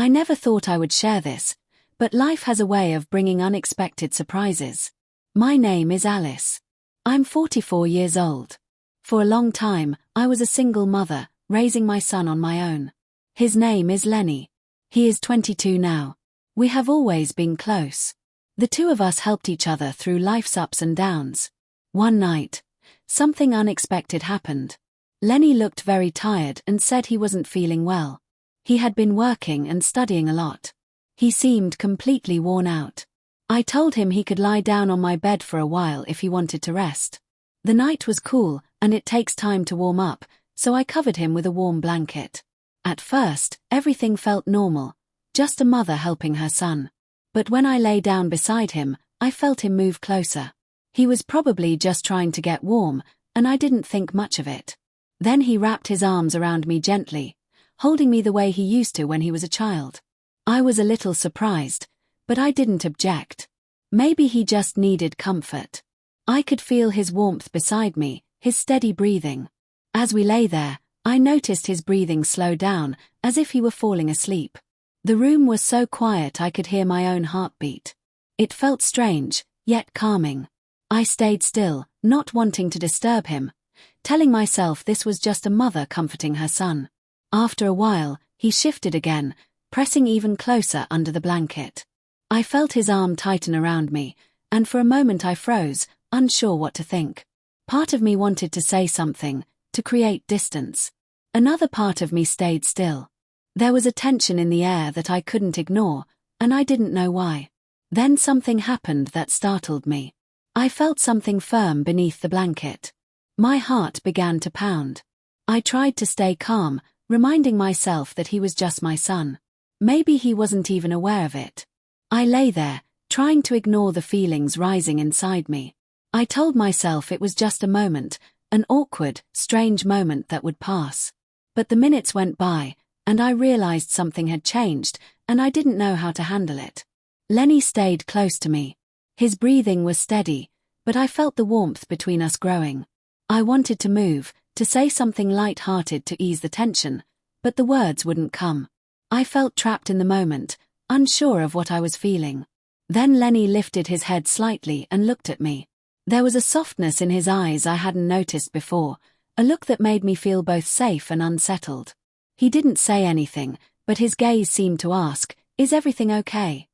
I never thought I would share this, but life has a way of bringing unexpected surprises. My name is Alice. I'm 44 years old. For a long time, I was a single mother, raising my son on my own. His name is Lenny. He is 22 now. We have always been close. The two of us helped each other through life's ups and downs. One night, something unexpected happened. Lenny looked very tired and said he wasn't feeling well. He had been working and studying a lot. He seemed completely worn out. I told him he could lie down on my bed for a while if he wanted to rest. The night was cool, and it takes time to warm up, so I covered him with a warm blanket. At first, everything felt normal, just a mother helping her son. But when I lay down beside him, I felt him move closer. He was probably just trying to get warm, and I didn't think much of it. Then he wrapped his arms around me gently, holding me the way he used to when he was a child. I was a little surprised, but I didn't object. Maybe he just needed comfort. I could feel his warmth beside me, his steady breathing. As we lay there, I noticed his breathing slow down, as if he were falling asleep. The room was so quiet I could hear my own heartbeat. It felt strange, yet calming. I stayed still, not wanting to disturb him, telling myself this was just a mother comforting her son. After a while, he shifted again, pressing even closer under the blanket. I felt his arm tighten around me, and for a moment I froze, unsure what to think. Part of me wanted to say something, to create distance. Another part of me stayed still. There was a tension in the air that I couldn't ignore, and I didn't know why. Then something happened that startled me. I felt something firm beneath the blanket. My heart began to pound. I tried to stay calm, reminding myself that he was just my son. Maybe he wasn't even aware of it. I lay there, trying to ignore the feelings rising inside me. I told myself it was just a moment, an awkward, strange moment that would pass. But the minutes went by, and I realized something had changed, and I didn't know how to handle it. Lenny stayed close to me. His breathing was steady, but I felt the warmth between us growing. I wanted to move, to say something light-hearted to ease the tension, but the words wouldn't come. I felt trapped in the moment, unsure of what I was feeling. Then Lenny lifted his head slightly and looked at me. There was a softness in his eyes I hadn't noticed before, a look that made me feel both safe and unsettled. He didn't say anything, but his gaze seemed to ask, "Is everything okay?"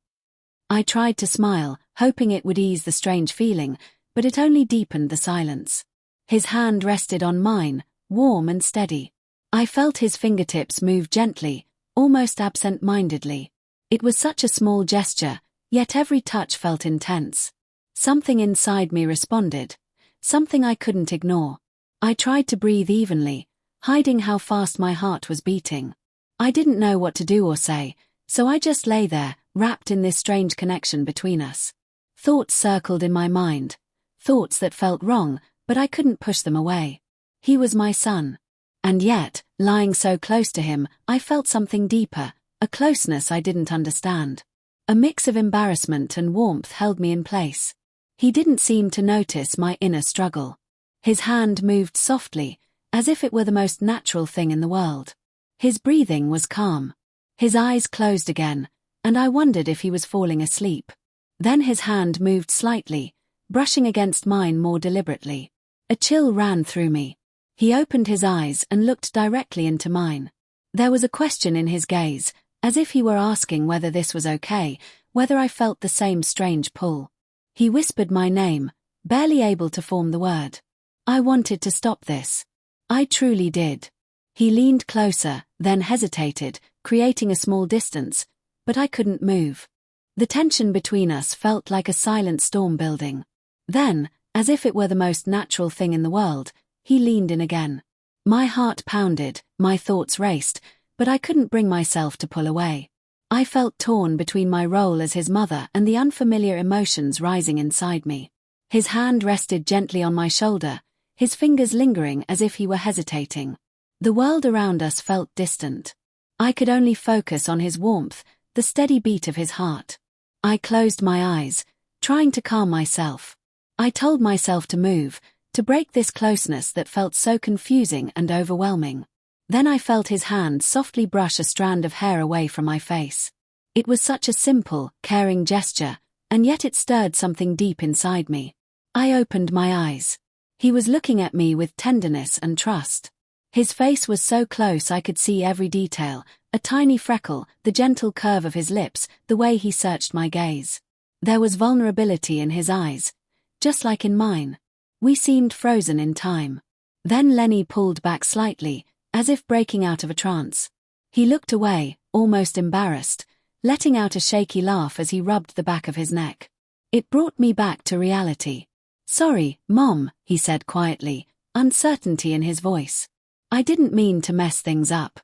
I tried to smile, hoping it would ease the strange feeling, but it only deepened the silence. His hand rested on mine, warm and steady. I felt his fingertips move gently, almost absent-mindedly. It was such a small gesture, yet every touch felt intense. Something inside me responded, something I couldn't ignore. I tried to breathe evenly, hiding how fast my heart was beating. I didn't know what to do or say, so I just lay there, wrapped in this strange connection between us. Thoughts circled in my mind, thoughts that felt wrong, but I couldn't push them away. He was my son. And yet, lying so close to him, I felt something deeper, a closeness I didn't understand. A mix of embarrassment and warmth held me in place. He didn't seem to notice my inner struggle. His hand moved softly, as if it were the most natural thing in the world. His breathing was calm. His eyes closed again, and I wondered if he was falling asleep. Then his hand moved slightly, brushing against mine more deliberately. A chill ran through me. He opened his eyes and looked directly into mine. There was a question in his gaze, as if he were asking whether this was okay, whether I felt the same strange pull. He whispered my name, barely able to form the word. I wanted to stop this. I truly did. He leaned closer, then hesitated, creating a small distance, but I couldn't move. The tension between us felt like a silent storm building. Then, as if it were the most natural thing in the world, he leaned in again. My heart pounded, my thoughts raced, but I couldn't bring myself to pull away. I felt torn between my role as his mother and the unfamiliar emotions rising inside me. His hand rested gently on my shoulder, his fingers lingering as if he were hesitating. The world around us felt distant. I could only focus on his warmth, the steady beat of his heart. I closed my eyes, trying to calm myself. I told myself to move, to break this closeness that felt so confusing and overwhelming. Then I felt his hand softly brush a strand of hair away from my face. It was such a simple, caring gesture, and yet it stirred something deep inside me. I opened my eyes. He was looking at me with tenderness and trust. His face was so close I could see every detail, a tiny freckle, the gentle curve of his lips, the way he searched my gaze. There was vulnerability in his eyes, just like in mine. We seemed frozen in time. Then Lenny pulled back slightly, as if breaking out of a trance. He looked away, almost embarrassed, letting out a shaky laugh as he rubbed the back of his neck. It brought me back to reality. "Sorry, Mom," he said quietly, uncertainty in his voice. "I didn't mean to mess things up."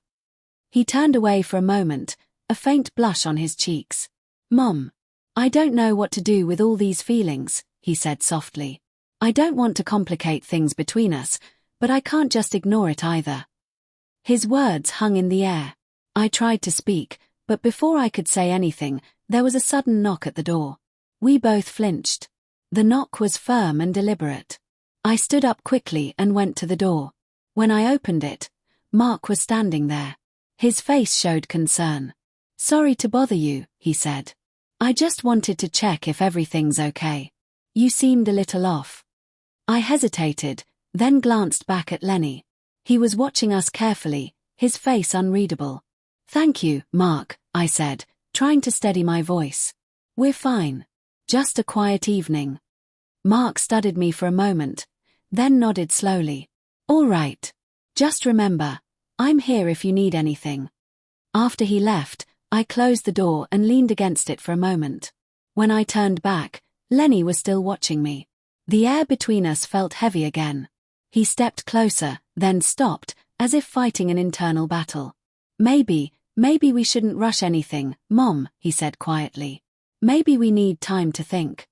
He turned away for a moment, a faint blush on his cheeks. "Mom, I don't know what to do with all these feelings," he said softly. "I don't want to complicate things between us, but I can't just ignore it either." His words hung in the air. I tried to speak, but before I could say anything, there was a sudden knock at the door. We both flinched. The knock was firm and deliberate. I stood up quickly and went to the door. When I opened it, Mark was standing there. His face showed concern. "Sorry to bother you," he said. "I just wanted to check if everything's okay. You seemed a little off." I hesitated, then glanced back at Lenny. He was watching us carefully, his face unreadable. "Thank you, Mark," I said, trying to steady my voice. "We're fine. Just a quiet evening." Mark studied me for a moment, then nodded slowly. "All right. Just remember, I'm here if you need anything." After he left, I closed the door and leaned against it for a moment. When I turned back, Lenny was still watching me. The air between us felt heavy again. He stepped closer, then stopped, as if fighting an internal battle. Maybe we shouldn't rush anything, Mom," he said quietly. "Maybe we need time to think."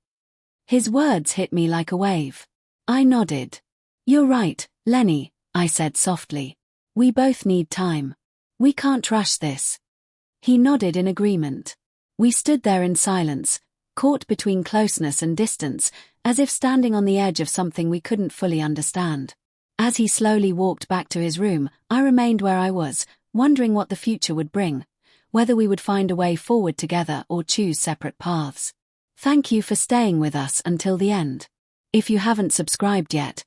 His words hit me like a wave. I nodded. "You're right, Lenny," I said softly. "We both need time. We can't rush this." He nodded in agreement. We stood there in silence, caught between closeness and distance, as if standing on the edge of something we couldn't fully understand. As he slowly walked back to his room, I remained where I was, wondering what the future would bring, whether we would find a way forward together or choose separate paths. Thank you for staying with us until the end. If you haven't subscribed yet,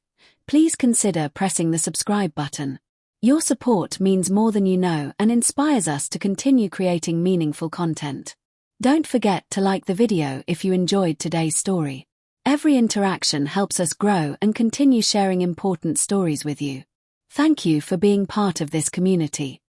please consider pressing the subscribe button. Your support means more than you know and inspires us to continue creating meaningful content. Don't forget to like the video if you enjoyed today's story. Every interaction helps us grow and continue sharing important stories with you. Thank you for being part of this community.